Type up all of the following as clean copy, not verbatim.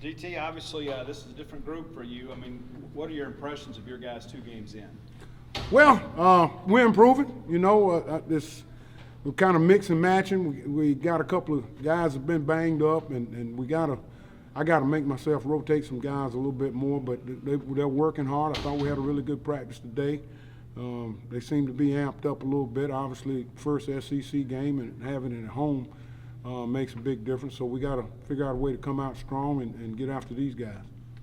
GT, obviously this is a different group for you. I mean, what are your impressions of your guys 2 games in? Well, we're improving. You know, we're kind of mix and matching. We got a couple of guys that have been banged up, and I got to make myself rotate some guys a little bit more, but they're working hard. I thought we had a really good practice today. They seem to be amped up a little bit. Obviously, first SEC game and having it at home makes a big difference. So we got to figure out a way to come out strong and get after these guys.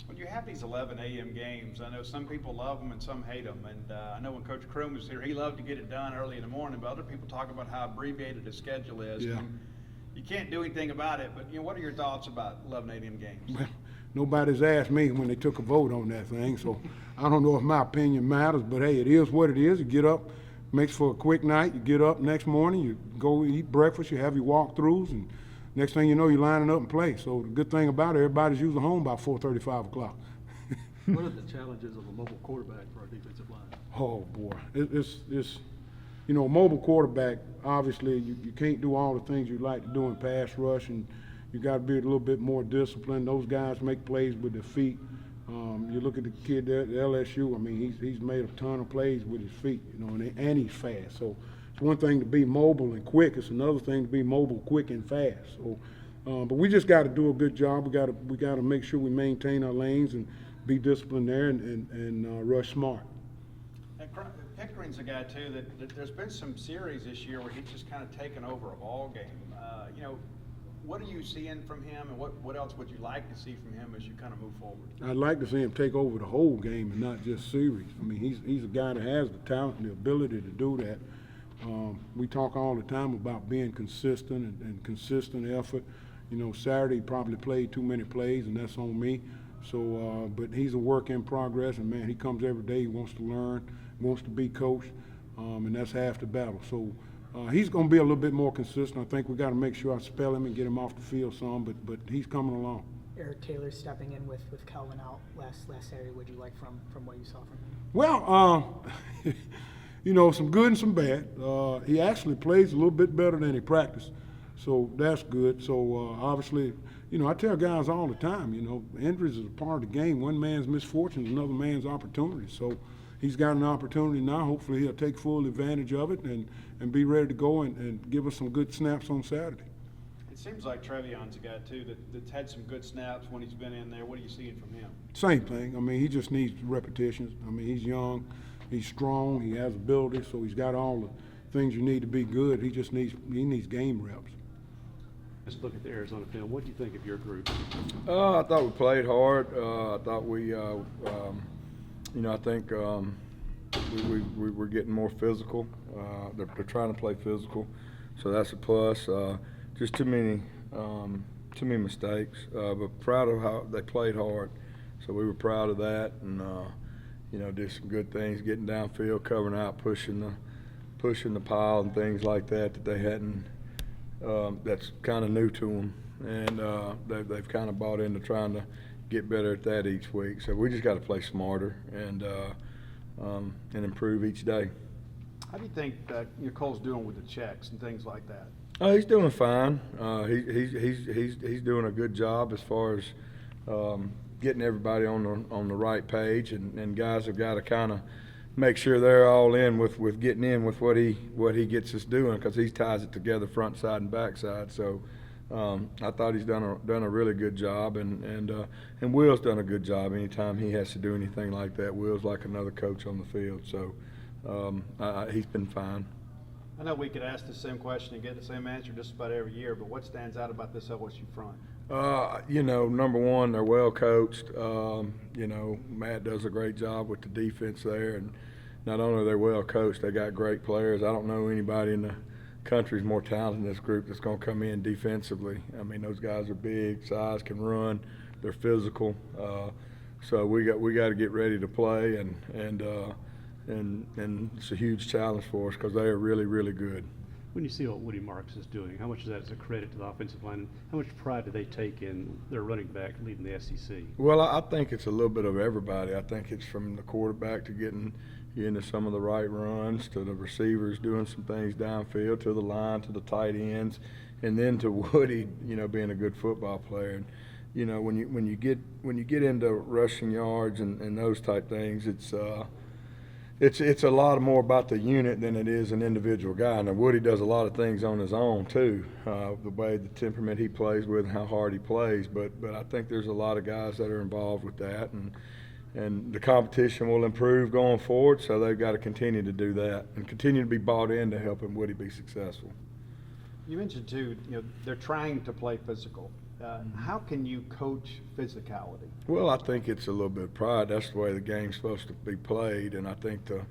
When you have these 11 a.m. games, I know some people love them and some hate them. And I know when Coach Kroom was here, he loved to get it done early in the morning, but other people talk about how abbreviated his schedule is. Yeah. And you can't do anything about it, but what are your thoughts about 11 a.m. games? Well, nobody's asked me when they took a vote on that thing, so I don't know if my opinion matters, but hey, it is what it is. You get up, makes for a quick night. You get up next morning, you go eat breakfast, you have your walkthroughs, and next thing you know, you're lining up and play. So the good thing about it, everybody's usually home by 4:30, 5 o'clock. What are the challenges of a mobile quarterback for our defensive line? Oh boy, it's mobile quarterback. Obviously, you can't do all the things you like to do in pass rush, and you got to be a little bit more disciplined. Those guys make plays with their feet. You look at the kid there at LSU. I mean, he's made a ton of plays with his feet, and he's fast. So it's one thing to be mobile and quick. It's another thing to be mobile, quick, and fast. So, but we just got to do a good job. We got to make sure we maintain our lanes and be disciplined there and rush smart. And Pickering's a guy too that there's been some series this year where he's just kind of taken over a ball game. What are you seeing from him, and what else would you like to see from him as you kind of move forward? I'd like to see him take over the whole game and not just series. I mean, he's a guy that has the talent and the ability to do that. We talk all the time about being consistent and consistent effort. Saturday he probably played too many plays, and that's on me. So, but he's a work in progress, and man, he comes every day. He wants to learn, wants to be coached, and that's half the battle. So he's going to be a little bit more consistent. I think we got to make sure I spell him and get him off the field some, but he's coming along. Eric Taylor stepping in with Kelvin out last Saturday. What did you like from what you saw from him? Well, some good and some bad. He actually plays a little bit better than he practiced, so that's good. So obviously, I tell guys all the time, injuries is a part of the game. One man's misfortune is another man's opportunity. So he's got an opportunity now. Hopefully he'll take full advantage of it and be ready to go and give us some good snaps on Saturday. It seems like Trevion's a guy too that's had some good snaps when he's been in there. What are you seeing from him? Same thing. I mean, he just needs repetitions. I mean, he's young, he's strong, he has ability, so he's got all the things you need to be good. He needs game reps. Let's look at the Arizona film. What do you think of your group? I thought we played hard. I thought we, I think we were getting more physical. They're trying to play physical, so that's a plus. Just too many mistakes, but proud of how they played hard. So we were proud of that, and did some good things, getting downfield, covering out, pushing the pile and things like that they hadn't. That's kind of new to them, and they've kind of bought into trying to get better at that each week. So we just got to play smarter and improve each day. How do you think Cole's doing with the checks and things like that? He's doing fine. He's doing a good job as far as getting everybody on the right page, and guys have got to kind of make sure they're all in with getting in with what he gets us doing, because he ties it together front side and back side. So I thought he's done a really good job, and Will's done a good job. Anytime he has to do anything like that, Will's like another coach on the field. So he's been fine. I know we could ask the same question and get the same answer just about every year, but what stands out about this LSU front? Number one, they're well coached. Matt does a great job with the defense there, and not only are they well coached, they got great players. I don't know anybody in the country is more talented in this group that's going to come in defensively. I mean, those guys are big, size, can run, they're physical. So we got to get ready to play, and it's a huge challenge for us because they are really, really good. When you see what Woody Marks is doing, how much of that is a credit to the offensive line, and how much pride do they take in their running back leading the SEC? Well, I think it's a little bit of everybody. I think it's from the quarterback to getting into some of the right runs, to the receivers doing some things downfield, to the line, to the tight ends, and then to Woody, being a good football player. you know, when you get into rushing yards and those type things, it's a lot more about the unit than it is an individual guy. Now Woody does a lot of things on his own too, the way the temperament he plays with, and how hard he plays. But I think there's a lot of guys that are involved with that, and the competition will improve going forward. So they've got to continue to do that and continue to be bought in to helping Woody be successful. You mentioned too, you know, they're trying to play physical. How can you coach physicality? Well, I think it's a little bit of pride. That's the way the game's supposed to be played, and I think you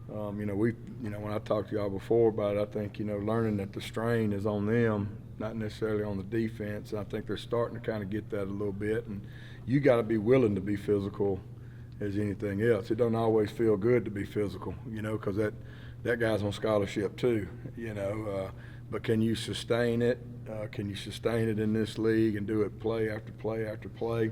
know, when I talked to y'all before about it, I think, you know, learning that the strain is on them, not necessarily on the defense. And I think they're starting to kind of get that a little bit, and you got to be willing to be physical as anything else. It don't always feel good to be physical, you know, because that guy's on scholarship too, you know. But can you sustain it? Can you sustain it in this league and do it play after play after play?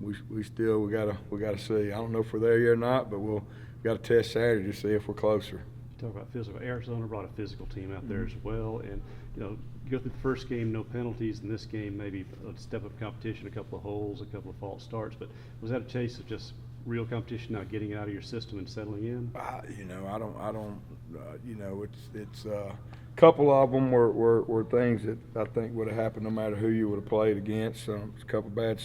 We gotta see. I don't know if we're there yet or not, but we got to test Saturday to see if we're closer. Talk about physical. Arizona brought a physical team out there as well, and you know, you go through the first game, no penalties. In this game, maybe a step up competition, a couple of holes, a couple of false starts. But was that a chase of just real competition, not getting out of your system and settling in? You know, I don't. You know, it's a couple of them were things that I think would have happened no matter who you would have played against. A couple bad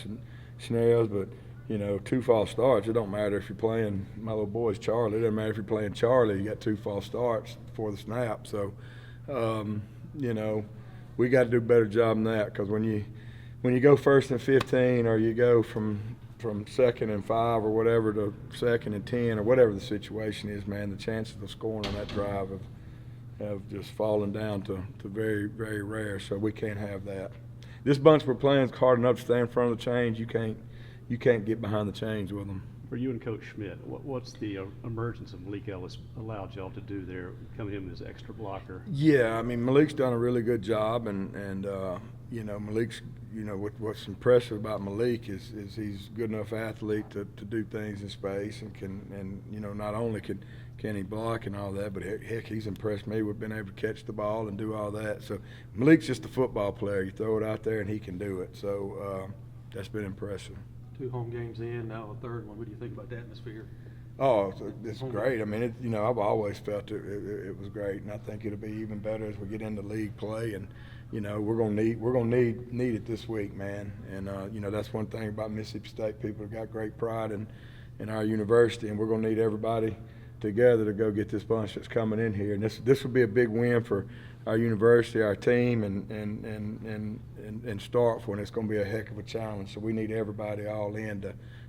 scenarios, but you know, 2 false starts. It don't matter if you're playing my little boy's Charlie. It doesn't matter if you're playing Charlie. You got 2 false starts before the snap. So, you know, we got to do a better job than that, because when you go 1st and 15, or you go from 2nd and 5 or whatever to 2nd and 10 or whatever the situation is, man, the chances of scoring on that drive have just fallen down to very, very rare. So we can't have that. This bunch we're playing is hard enough to stay in front of the chains. You can't get behind the chains with them. For you and Coach Schmidt, what's the emergence of Malik Ellis allowed y'all to do there, coming in as extra blocker? Yeah, I mean, Malik's done a really good job, and you know, Malik's, you know, what's impressive about Malik is he's a good enough athlete to do things in space, and you know, not only can he block and all that, but heck, he's impressed me with being able to catch the ball and do all that. So Malik's just a football player. You throw it out there and he can do it. So that's been impressive. 2 home games in, now a 3rd one. What do you think about the atmosphere? Oh, it's great. I mean, you know, I've always felt it was great, and I think it'll be even better as we get into league play. And you know, we're gonna need it this week, man. And you know, that's one thing about Mississippi State. People have got great pride in our university, and we're gonna need everybody together to go get this bunch that's coming in here. And this will be a big win for our university, our team, and Starkville, and it's going to be a heck of a challenge. So we need everybody all in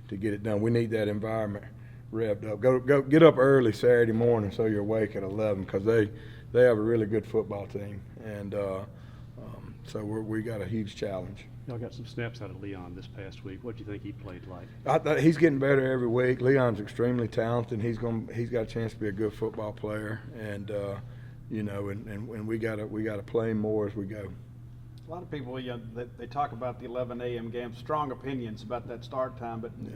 to get it done. We need that environment revved up. Go get up early Saturday morning so you're awake at 11, because they have a really good football team, and so we got a huge challenge. Y'all got some snaps out of Leon this past week. What do you think he played like? He's getting better every week. Leon's extremely talented. He's got a chance to be a good football player, and you know, and we gotta play him more as we go. A lot of people, you know, they talk about the 11 a.m. game, strong opinions about that start time, but Yeah.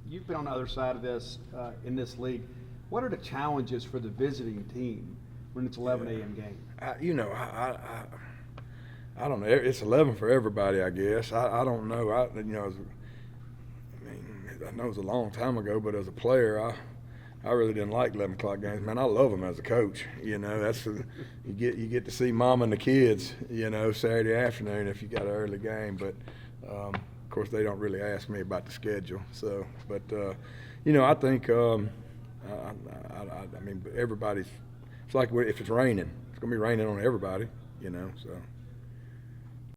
you've been on the other side of this in this league. What are the challenges for the visiting team when it's 11 a.m. game? You know, I don't know. It's 11 for everybody, I guess. I don't know. You know, I know it was a long time ago, but as a player, I really didn't like 11 o'clock games. Man, I love them as a coach. You know, you get to see mom and the kids, you know, Saturday afternoon if you got an early game. But of course, they don't really ask me about the schedule. So, but you know, I think I mean, everybody's. It's like if it's raining, it's gonna be raining on everybody. You know, so.